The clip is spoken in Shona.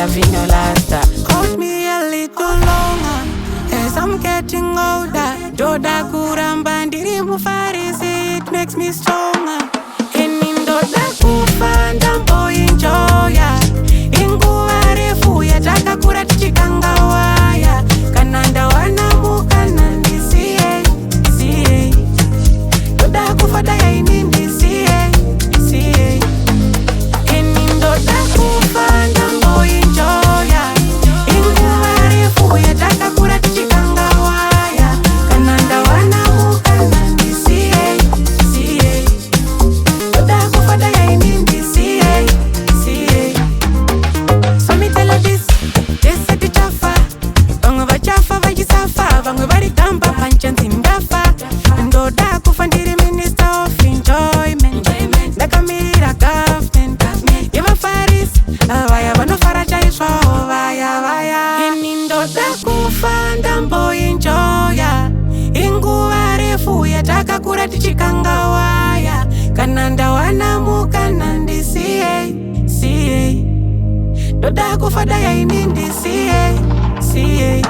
loving your laughter. Hold me a little longer as I'm getting older. Doda kuramba ndiri mufarisi, it makes me stronger. Eni ndoda kufa ndamboenjoya, inguva refu yatakakura tichikangawaya. Kana ndawanamuka nandisiye, siye. Doda kufa daya ini ndisiye, siye. Eni ndoda kufa ndamboenjoya, inguva refu yatakakura tichikangawaya. Kana ndawanamuka nandisiye, siye. Doda kufa daya ini ndisiye, siye. So me tell her this is the chafa. Vangu vachafa vachisafa, vangu varigamba panchanzi ndafa. Ndoda kufa ndiri minister of enjoyment. Ndakamirira government yevafarisi, vaya vanofara chaizvawo vaya vaya. Ini ndoda kufa ndamboenjoya, inguva refu yatakakura tichikangawaya. Kana ndawanamuka nandisiye, siye. Doda kufa daya ini ndisiye, siye.